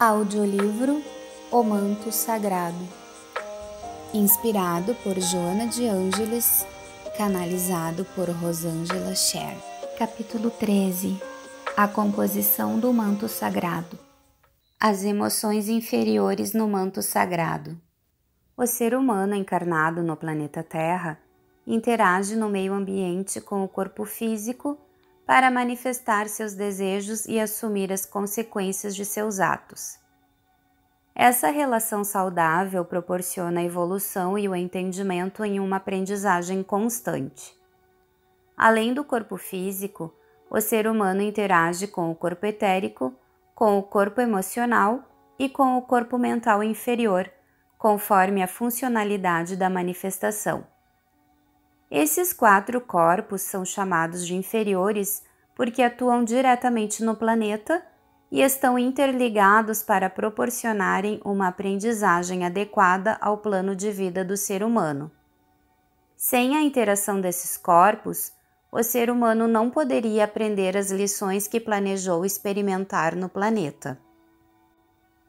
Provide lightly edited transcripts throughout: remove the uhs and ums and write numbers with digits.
Audiolivro O Manto Sagrado, inspirado por Joana de Ângeles, canalizado por Rosângela Scher. Capítulo 13. A composição do manto sagrado. As emoções inferiores no manto sagrado. O ser humano encarnado no planeta Terra interage no meio ambiente com o corpo físico para manifestar seus desejos e assumir as consequências de seus atos. Essa relação saudável proporciona a evolução e o entendimento em uma aprendizagem constante. Além do corpo físico, o ser humano interage com o corpo etérico, com o corpo emocional e com o corpo mental inferior, conforme a funcionalidade da manifestação. Esses 4 corpos são chamados de inferiores porque atuam diretamente no planeta e estão interligados para proporcionarem uma aprendizagem adequada ao plano de vida do ser humano. Sem a interação desses corpos, o ser humano não poderia aprender as lições que planejou experimentar no planeta.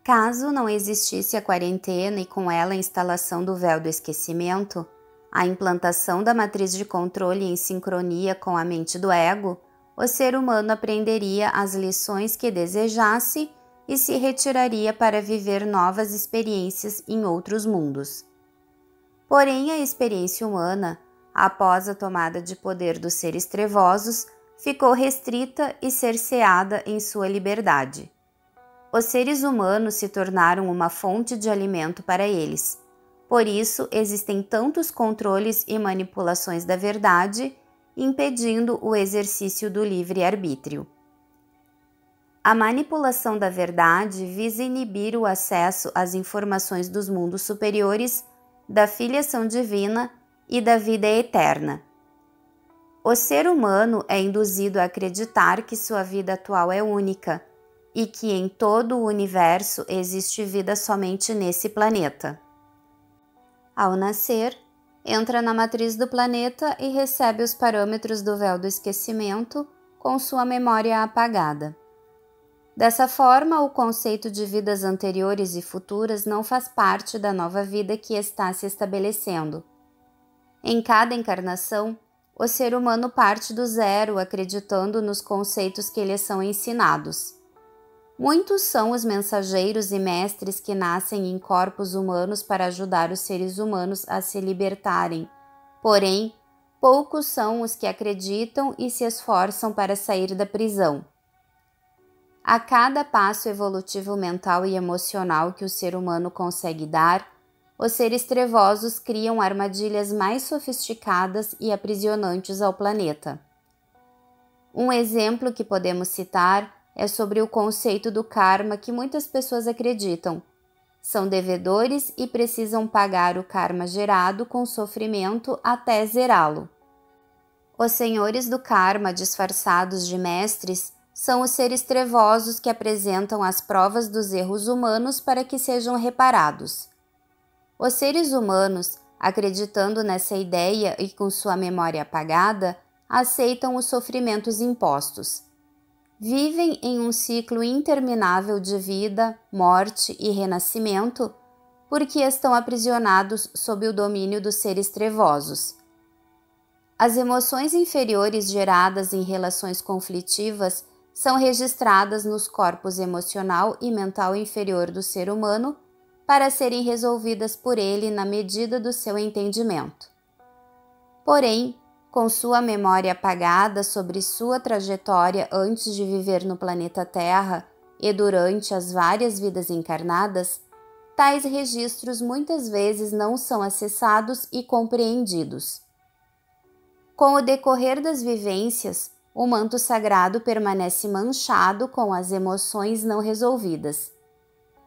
Caso não existisse a quarentena e com ela a instalação do véu do esquecimento, a implantação da matriz de controle em sincronia com a mente do ego, o ser humano aprenderia as lições que desejasse e se retiraria para viver novas experiências em outros mundos. Porém, a experiência humana, após a tomada de poder dos seres trevosos, ficou restrita e cerceada em sua liberdade. Os seres humanos se tornaram uma fonte de alimento para eles. Por isso, existem tantos controles e manipulações da verdade, impedindo o exercício do livre-arbítrio. A manipulação da verdade visa inibir o acesso às informações dos mundos superiores, da filiação divina e da vida eterna. O ser humano é induzido a acreditar que sua vida atual é única e que em todo o universo existe vida somente nesse planeta. Ao nascer, entra na matriz do planeta e recebe os parâmetros do véu do esquecimento com sua memória apagada. Dessa forma, o conceito de vidas anteriores e futuras não faz parte da nova vida que está se estabelecendo. Em cada encarnação, o ser humano parte do zero acreditando nos conceitos que lhe são ensinados. Muitos são os mensageiros e mestres que nascem em corpos humanos para ajudar os seres humanos a se libertarem. Porém, poucos são os que acreditam e se esforçam para sair da prisão. A cada passo evolutivo mental e emocional que o ser humano consegue dar, os seres trevosos criam armadilhas mais sofisticadas e aprisionantes ao planeta. Um exemplo que podemos citar é sobre o conceito do karma que muitas pessoas acreditam. São devedores e precisam pagar o karma gerado com sofrimento até zerá-lo. Os senhores do karma, disfarçados de mestres, são os seres trevosos que apresentam as provas dos erros humanos para que sejam reparados. Os seres humanos, acreditando nessa ideia e com sua memória apagada, aceitam os sofrimentos impostos. Vivem em um ciclo interminável de vida, morte e renascimento porque estão aprisionados sob o domínio dos seres trevosos. As emoções inferiores geradas em relações conflitivas são registradas nos corpos emocional e mental inferior do ser humano para serem resolvidas por ele na medida do seu entendimento. Porém, com sua memória apagada sobre sua trajetória antes de viver no planeta Terra e durante as várias vidas encarnadas, tais registros muitas vezes não são acessados e compreendidos. Com o decorrer das vivências, o manto sagrado permanece manchado com as emoções não resolvidas.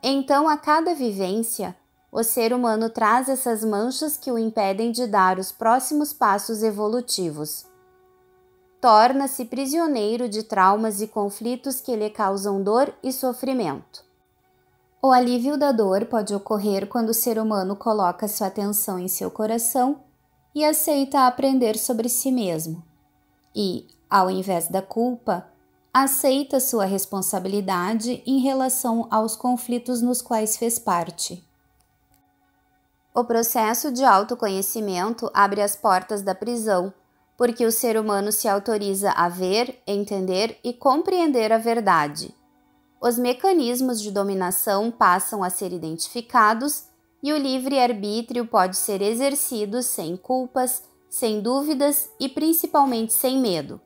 Então, a cada vivência, o ser humano traz essas manchas que o impedem de dar os próximos passos evolutivos. Torna-se prisioneiro de traumas e conflitos que lhe causam dor e sofrimento. O alívio da dor pode ocorrer quando o ser humano coloca sua atenção em seu coração e aceita aprender sobre si mesmo. E, ao invés da culpa, Aceita sua responsabilidade em relação aos conflitos nos quais fez parte. O processo de autoconhecimento abre as portas da prisão, porque o ser humano se autoriza a ver, entender e compreender a verdade. Os mecanismos de dominação passam a ser identificados e o livre-arbítrio pode ser exercido sem culpas, sem dúvidas e principalmente sem medo.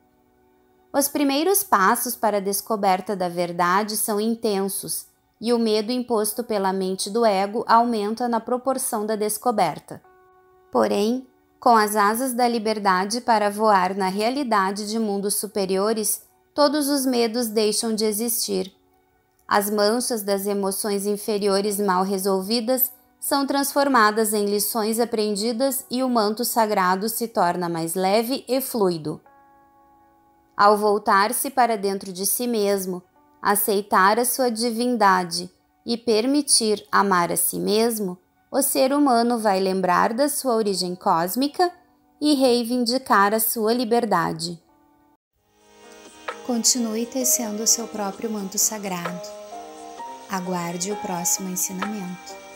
Os primeiros passos para a descoberta da verdade são intensos, e o medo imposto pela mente do ego aumenta na proporção da descoberta. Porém, com as asas da liberdade para voar na realidade de mundos superiores, todos os medos deixam de existir. As manchas das emoções inferiores mal resolvidas são transformadas em lições aprendidas e o manto sagrado se torna mais leve e fluido. Ao voltar-se para dentro de si mesmo, aceitar a sua divindade e permitir amar a si mesmo, o ser humano vai lembrar da sua origem cósmica e reivindicar a sua liberdade. Continue tecendo o seu próprio manto sagrado. Aguarde o próximo ensinamento.